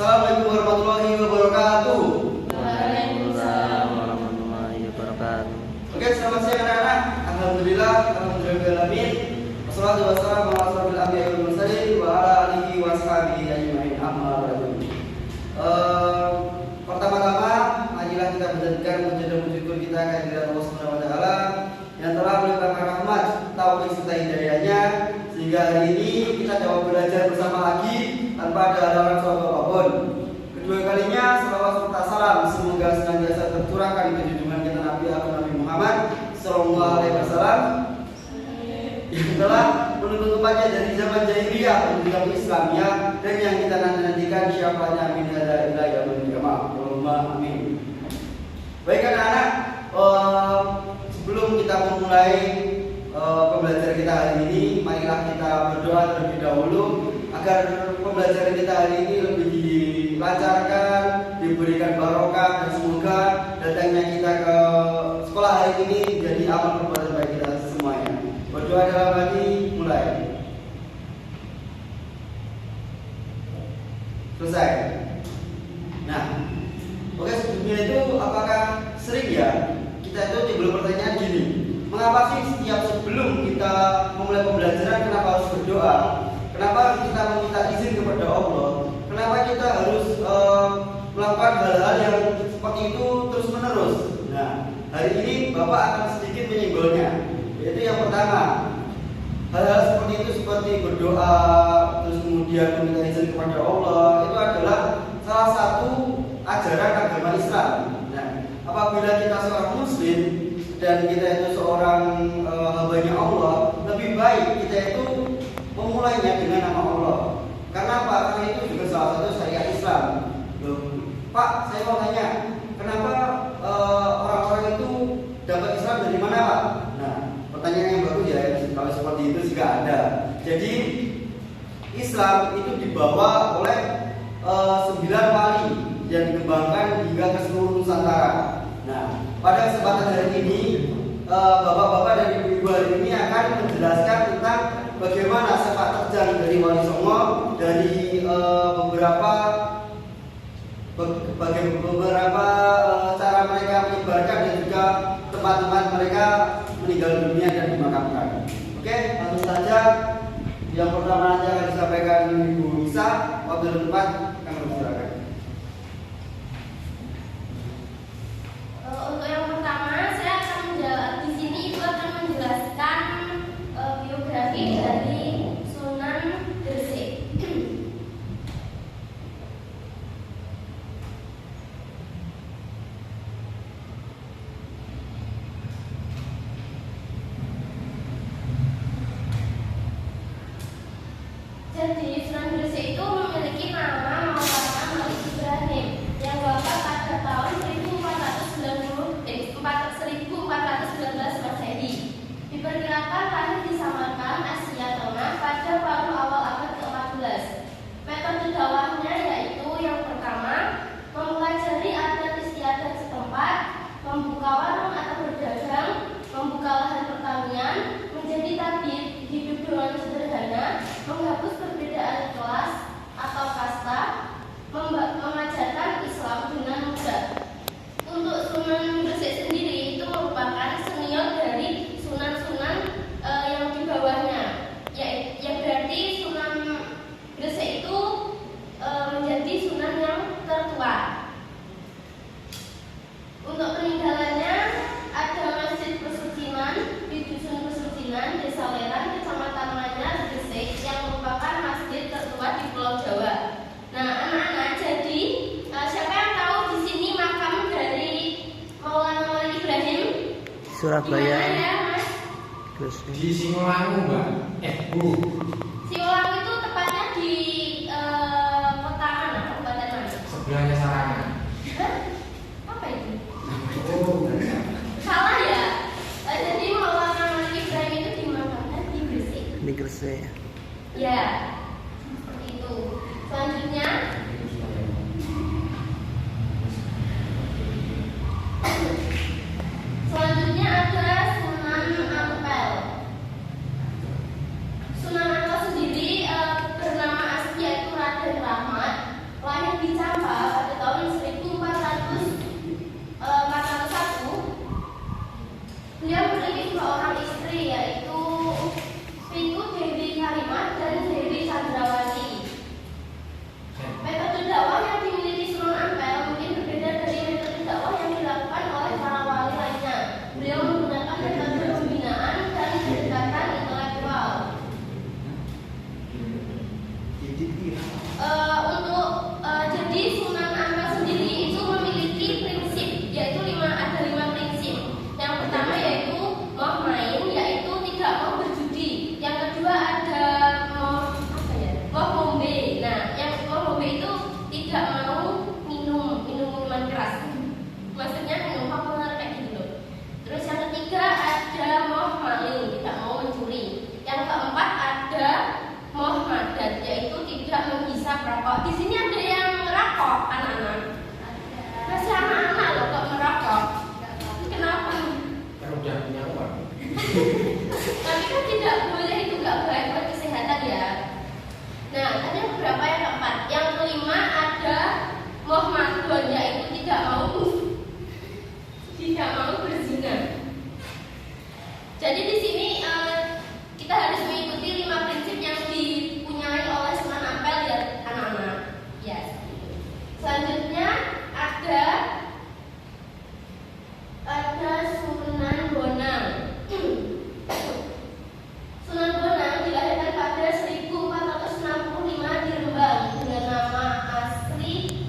Assalamualaikum warahmatullahi wabarakatuh. Waalaikumsalam warahmatullahi wabarakatuh. Oke, selamat siang anak-anak. Alhamdulillah alamin. Wassalatu wassalamu ala asrofil anbiya'i wal mursalin wa ala alihi wa sahbihi ajma'in. Amma ba'du. Pertama-tama, marilah kita menjadikan puji dan syukur kita kehadirat Allah Subhanahu wa taala yang telah melimpahkan rahmat, taufik serta hidayahnya sehingga hari ini kita dapat belajar bersama lagi tanpa ada halangan suatu apapun. Kedua kalinya salawat serta salam semoga senantiasa tercurahkan di junjungan kita Nabi Muhammad sallallahu alaihi wasallam yang telah menuntut umatnya dari zaman jahiliyah menuju Islamnya dan yang kita nantikan syafaatnya amin hada ila yaumil qiyamah. Allahumma amin. Baik anak-anak, sebelum kita memulai pembelajaran kita hari ini, marilah kita berdoa terlebih dahulu agar pembelajaran kita hari ini lebih dilancarkan, diberikan barokah dan semoga datangnya kita ke sekolah hari ini menjadi amal perbuatan baik kita semuanya. Berdoa dalam hati, mulai. Selesai. Nah, oke, sebelumnya itu apakah sering ya kita itu timbul pertanyaan gini, mengapa sih setiap sebelum kita memulai pembelajaran kenapa harus berdoa? Kenapa kita meminta izin kepada Allah? Kenapa kita harus melakukan hal-hal yang seperti itu terus menerus? Nah, hari ini Bapak akan sedikit menyinggolnya. Yaitu yang pertama, hal-hal seperti itu seperti berdoa, terus kemudian meminta izin kepada Allah, itu adalah salah satu ajaran agama Islam. Nah, apabila kita seorang Muslim dan kita itu seorang hambanya Allah, lebih baik kita itu memulainya dengan nama Allah. Karena apa? Karena itu juga salah satu syariat Islam. Loh, Pak, saya mau tanya, kenapa orang-orang itu dapat Islam dari mana, Pak? Nah, pertanyaan yang bagus ya. Kalau seperti itu juga ada. Jadi Islam itu dibawa oleh 9 wali yang dikembangkan hingga ke seluruh Nusantara. Nah, pada kesempatan hari ini, bapak-bapak dan ibu-ibu hari ini akan menjelaskan tentang bagaimana sepak terjang dari Wali Songo, dari beberapa cara mereka menyebarkan dan juga tempat-tempat mereka meninggal dunia dan dimakamkan. Oke, langsung saja yang pertama nanti akan disampaikan Ibu Nisa. Waktu dan tempat kami persilakan. Untuk yang pertama, saya akan di sini Ibu akan menjelaskan biografi dari Sunan Gresik. Jadi Sunan Gresik itu memiliki nama Maulana Malik Ibrahim yang wafat pada tahun 1419 Masehi. Diperkirakan lahir di Samarkand, Asia Tengah pada paruh awal abad ke-14. Metode dakwahnya yaitu yang pertama, mempelajari adat istiadat setempat, membuka warung atau berdagang, membuka lahan pertanian, menjadi tabib, hidup dengan sederhana, menghapus perbedaan kelas atau kasta, mengajarkan Islam dengan mudah. Untuk Sunan Gresik sendiri itu merupakan senior dari sunan-sunan yang di bawahnya, yang berarti Sunan Gresik itu menjadi sunan yang tertua. Untuk peninggalannya ada Masjid Pesucinan di Dusun Pesucinan, Desa Weran, Kecamatan Manyar, Gresik, yang merupakan masjid tertua di Pulau Jawa. Nah, anak-anak, jadi siapa yang tahu di sini makam dari Maulana Malik Ibrahim? Surabaya. Di mana ya, Mas? Di Sinulangu, Mbak. Bu. Sinulangu itu tepatnya di kota mana? Kabupaten mana? Sebelahnya Sarangan. Hah? Apa itu? Oh, Salah ya? Jadi Maulana Malik Ibrahim itu dimakamkan di Gresik. Di Gresik. Ya, seperti itu. Selanjutnya, ada Sunan Ampel. Sunan merokok anak-anak? Masih anak-anak loh kok merokok. Kenapa? Karena udah punya uang. Tapi kan tidak boleh, itu nggak baik buat kesehatan ya. Nah, ada beberapa yang keempat. Yang kelima ada Muhammadun, yaitu tidak mau berzina. Jadi di sini kita harus mengikuti 5 prinsip yang dipunyai oleh Sunan Ampel ya anak-anak. Ya. Selanjutnya ada Sunan Bonang. Sunan Bonang dilahirkan pada 1465 di Rembang dengan nama asli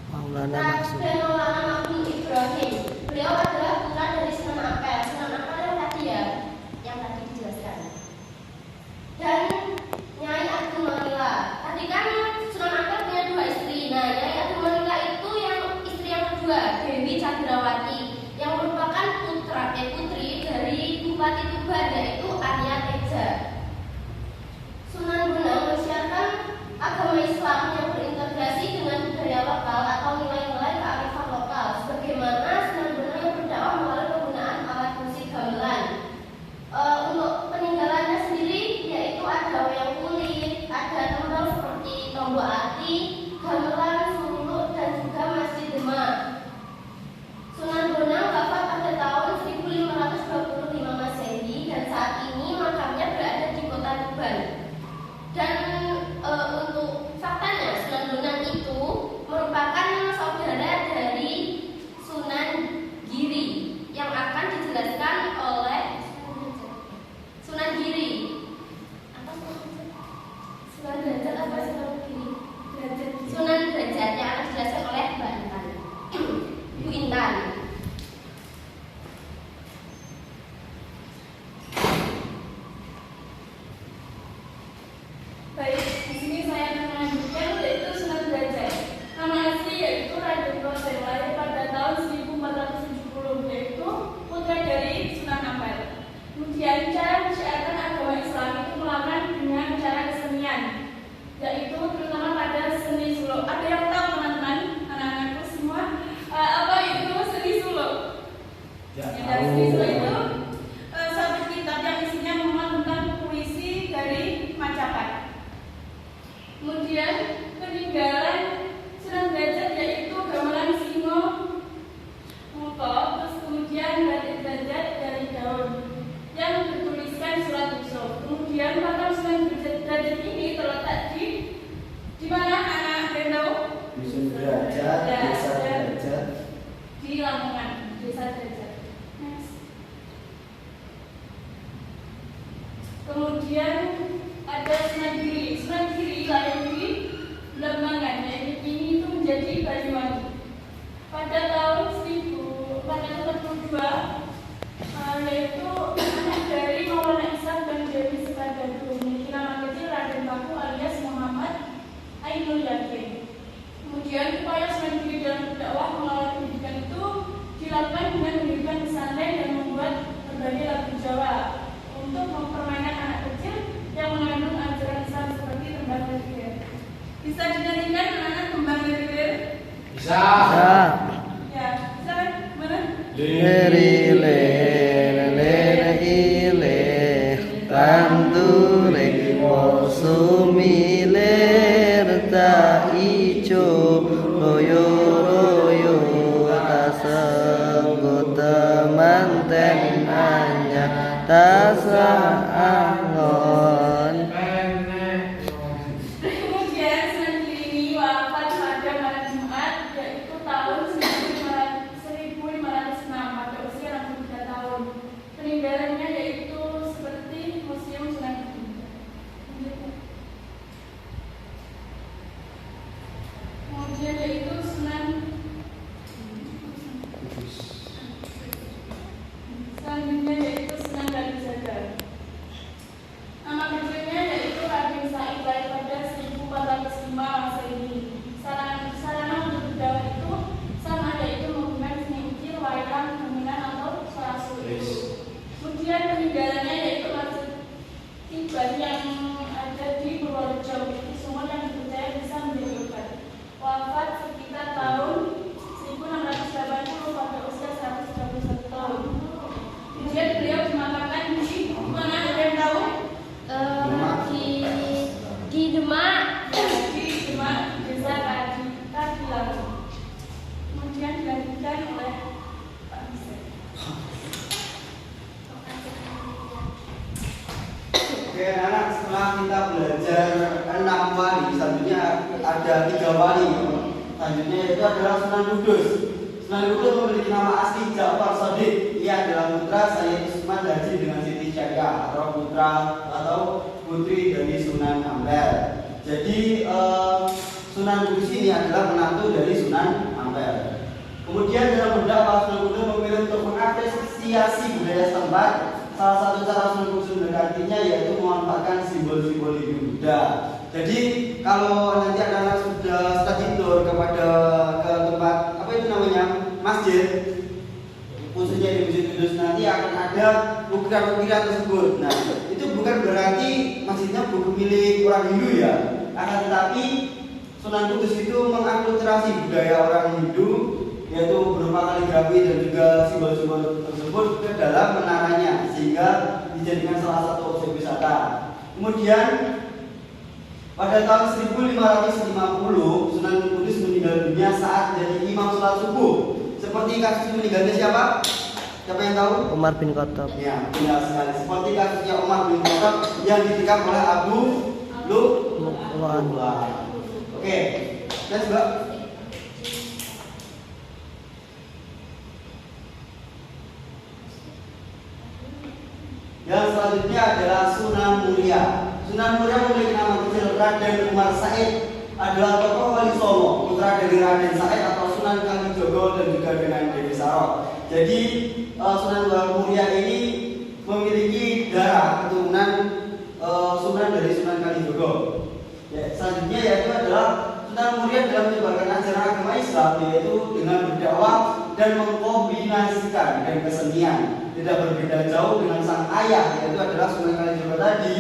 Maulana Maksum. Raden Maulana Maksum Ibrahim. Beliau adalah putra dari Sunan Ampel. Sunan Ampel yang tadi dijelaskan. Dan Nyai Agung Manila. Tadi kan Sunan Ampel punya 2 istri. Nah, Nyai Agung Manila itu yang istri yang kedua, Dewi Chandrawati, yang merupakan putri dari Bupati Tuban, yaitu Arya Teja. Sunan Bonang mensiarkan agama Islam yang berintegrasi dengan budaya lokal atau nilai-nilai kearifan lokal, sebagaimana Sunan Bonang yang berdakwah melalui penggunaan alat musik gamelan. Untuk peninggalannya sendiri yaitu ada wayang kulit, ada tembang seperti tombok ati, gamelan, suluk, dan juga Masjid Demak. Sunan Bonang wafat pada tahun 1525 Masehi dan saat ini makamnya berada di kota Tuban. Dan untuk faktanya Sunan Bonang itu merupakan saudara dari Sunan Giri yang akan dijelaskan oleh Sunan Giri. Apa Sunan Derajat apa Sunan Giri? Sunan Derajat yang akan dijelaskan oleh Mbak Intan. Bu Intan. Baik, di sini saya akan melanjutkan yaitu Sunan Derajat. Nama asli yaitu Raden Kosen, lahir pada tahun 1470, yaitu putra dari Sunan Ampel. Kemudian cara menyiarkan agama Islam itu melakukan dengan cara kesenian, yaitu terutama pada seni suluk. Ada yang tahu teman-teman, anak-anakku semua, apa itu seni suluk? Ya, Seni suluk itu satu kitab yang isinya memuat tentang puisi dari Majapahit. Kemudian peninggalan Sunan Derajat yaitu gamelan singo, muto, terus kemudian batik derajat dari daun yang bertuliskan surat Yusuf. Kemudian makam Sunan Derajat ini terletak di mana anak tahu? Dusun Derajat, Desa Derajat. Di Lamongan, Desa Derajat. Next. Kemudian ada Sunan Giri. Sunan Giri lahir di Blembangan, yaitu ini itu menjadi Banyuwangi. Pada tahun 1442, yaitu anak dari Maulana Ishak dan Dewi Sekadadu, memiliki nama kecil Raden Paku alias Muhammad Ainul Yakin. Kemudian upaya Sunan Giri dalam berdakwah melalui pendidikan itu dilakukan dengan mendirikan pesantren dan membuat berbagai lagu Jawa untuk mempermainkan anak kecil yang mengandung ajaran Islam seperti tembang lerir. Bisa dinyanyikan anak-anak tembang lerir? Bisa. Ya, bisa kan? Mana? Leri le le ile tanture mosumi ler ta ijo royo royo asanggota manten anya tasa angon. Kemudian Sunan Giri ini wafat pada malam Jumat, yaitu tahun 1506 pada usia 63 tahun. Peninggalannya yaitu seperti Museum Sunan Giri. setelah kita belajar 6 wali, selanjutnya ada 3 wali. Selanjutnya itu adalah Sunan Kudus. Sunan Kudus memiliki nama asli Ja'far Shadiq. Ia adalah putra Sayyid Usman Haji dengan Siti Syariah atau putra atau putri dari Sunan Ampel. Jadi Sunan Kudus ini adalah menantu dari Sunan Ampel. Kemudian dalam beberapa Sunan Kudus memilih untuk mengapresiasi budaya setempat. Salah satu cara Sunan Kudus mendekatinya yaitu memanfaatkan simbol-simbol Hindu Buddha. Jadi kalau nanti anak-anak sudah study tour ke tempat apa itu namanya masjid, khususnya di Masjid Kudus, nanti akan ada ukiran-ukiran tersebut. Nah, itu bukan berarti masjidnya bukan milik orang Hindu ya, akan tetapi Sunan Kudus itu mengakulturasi budaya orang Hindu, yaitu berupa kaligrafi dan juga simbol-simbol tersebut ke dalam menaranya, sehingga dijadikan salah satu objek wisata. Kemudian pada tahun 1550 Sunan Kudus meninggal dunia saat jadi imam sholat subuh. Seperti kasus meninggalnya siapa? Siapa yang tahu? Umar bin Khattab. Ya, benar sekali. Seperti kasusnya Umar bin Khattab yang ditikam oleh Abu Lu'lu'ah. Oke, let's go. Yang selanjutnya adalah Sunan Muria. Sunan Muria memiliki nama kecil Raden Umar Said, adalah tokoh wali Solo, putra dari Raden Said atau Sunan Kalijogo dan juga dengan Dewi Saro. Jadi Sunan Muria ini memiliki darah keturunan dari Sunan Kalijogo. Ya, selanjutnya yaitu adalah Sunan Muria dalam menyebarkan ajaran agama Islam, yaitu dengan berdakwah dan mengkombinasikan dan kesenian. Tidak berbeda jauh dengan sang ayah, yaitu adalah Sunan Kalijogo tadi,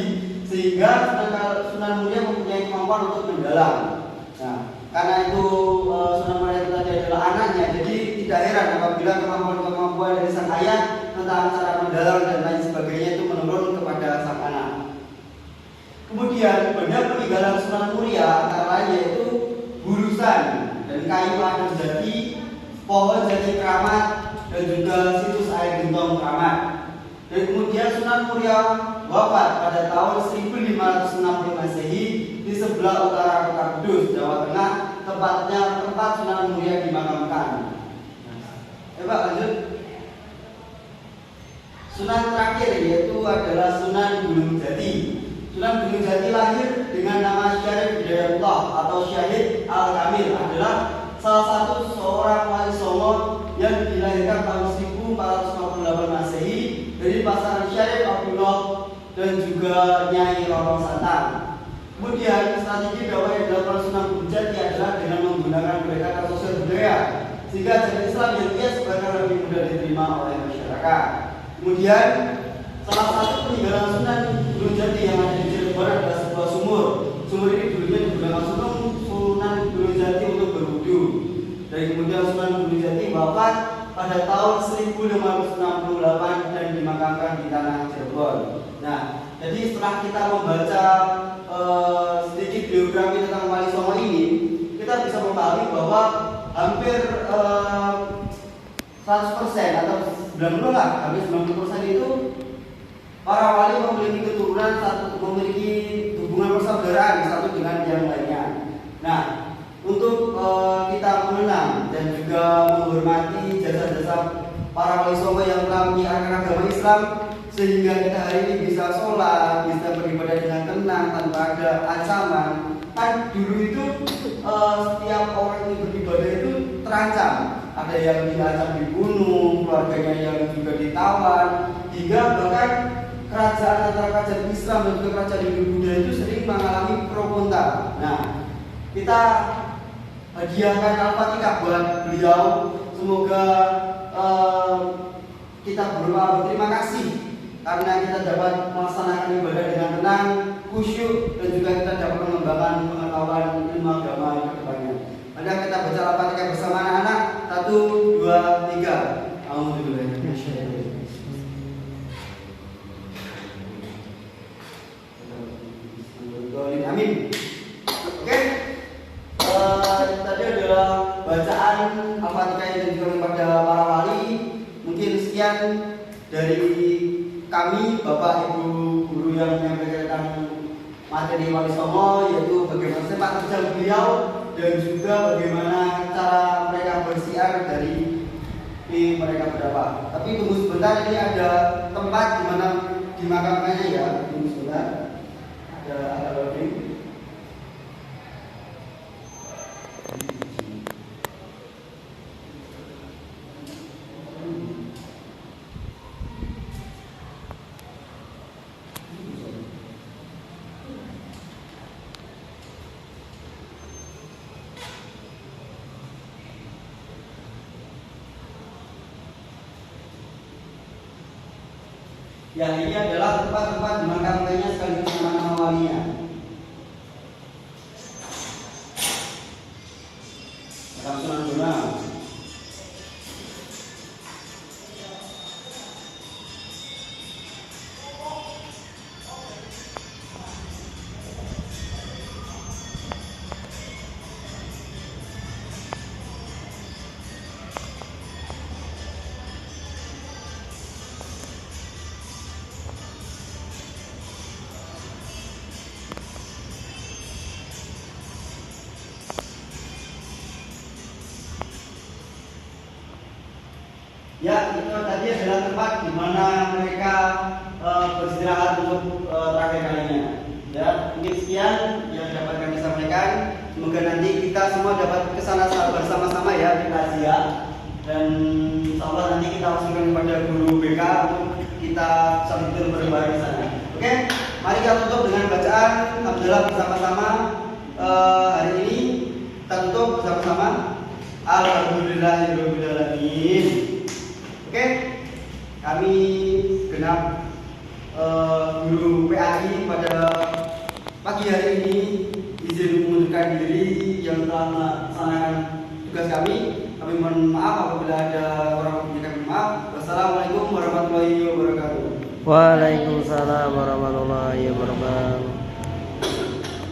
sehingga Sunan Muria mempunyai kemampuan untuk mendalam. Nah, karena itu Sunan Muria itu tadi adalah anaknya, jadi tidak heran apabila kemampuan dari sang ayah tentang cara mendalam dan lain sebagainya itu menurun kepada sang anak. Kemudian benda peninggalan Sunan Muria antara lain yaitu burusan dan kayu adat jati, pohon jati keramat, dan juga situs air gentong keramat. Dan kemudian Sunan Muria wafat pada tahun 1560 Masehi di sebelah utara kota Kudus, Jawa Tengah, tempat Sunan Muria dimakamkan. Coba lanjut. Sunan terakhir yaitu adalah Sunan Gunung Jati. Sunan Gunung Jati lahir dengan nama Syarif Hidayatullah atau Syahid Al-Kamil, adalah salah satu seorang wali Songo yang dilahirkan tahun 1458 Masehi dari pasangan Syarif Abdullah dan juga Nyai Roro Santang. Kemudian strategi dakwah yang dilakukan Sunan Gunung Jati adalah dengan menggunakan pendekatan sosial budaya, sehingga ajaran Islam yang ia sebarkan lebih mudah diterima oleh masyarakat. Kemudian salah satu peninggalan Sunan Gunung Jati yang ada di Cirebon adalah sebuah sumur. Sumur ini dulunya digunakan Sunan Gunung Jati untuk berwudu. Dan kemudian Sunan Gunung Jati wafat pada tahun 1568 dan dimakamkan di tanah Cirebon. Nah, jadi setelah kita membaca sedikit biografi tentang Wali Songo ini, kita bisa memahami bahwa hampir 100% atau 90% lah, hampir 90% itu para wali memiliki keturunan, memiliki hubungan persaudaraan satu dengan yang lainnya. Nah, untuk kita mengenang dan juga menghormati jasa-jasa para wali songo yang telah menyiarkan agama Islam, sehingga kita hari ini bisa sholat, bisa beribadah dengan tenang tanpa ada ancaman. Kan dulu itu setiap orang yang beribadah itu terancam. Ada yang diancam dibunuh, keluarganya yang juga ditawan, hingga bahkan kerajaan antara kerajaan Islam dan juga kerajaan Hindu Buddha itu sering mengalami pro kontra. Nah, kita hadiahkan Al-Fatihah buat beliau. Semoga kita berterima kasih karena kita dapat melaksanakan ibadah dengan tenang, khusyuk, dan juga kita dapat mengembangkan pengetahuan ilmu agama ke depannya. Mari kita baca Al-Fatihah bersama anak-anak. 1, 2, 3. Amin. Oke. Tadi adalah bacaan Al-Fatihah yang ditujukan kepada para wali. Mungkin sekian dari kami, Bapak Ibu guru yang menyampaikan materi Wali Songo, yaitu bagaimana sepak terjang beliau dan juga bagaimana cara mereka bersiar dari mereka berdakwah. Tapi tunggu sebentar, ini ada tempat di mana dimakamkannya ya. Tunggu sebentar, ada loading. Ya, ini adalah tempat-tempat dimakamkannya sekaligus nama-nama walinya. Makam Sunan Bonang. Ya, itu tadi adalah tempat di mana mereka beristirahat untuk terakhir kalinya. Ya, mungkin sekian yang dapat kami sampaikan. Semoga nanti kita semua dapat kesana bersama-sama ya di Asia. Dan insya Allah nanti kita langsungkan kepada guru BK untuk kita sambil berbaring di sana. Oke, mari kita tutup dengan bacaan Alhamdulillah bersama-sama. Hari ini kita tutup bersama-sama. Alhamdulillahirobbilalamin. Oke, kami genap guru PAI pada pagi hari ini izin mengundurkan diri yang telah melaksanakan tugas kami. Kami mohon maaf apabila ada orang yang kami maaf. Wassalamualaikum warahmatullahi wabarakatuh. Waalaikumsalam warahmatullahi wabarakatuh.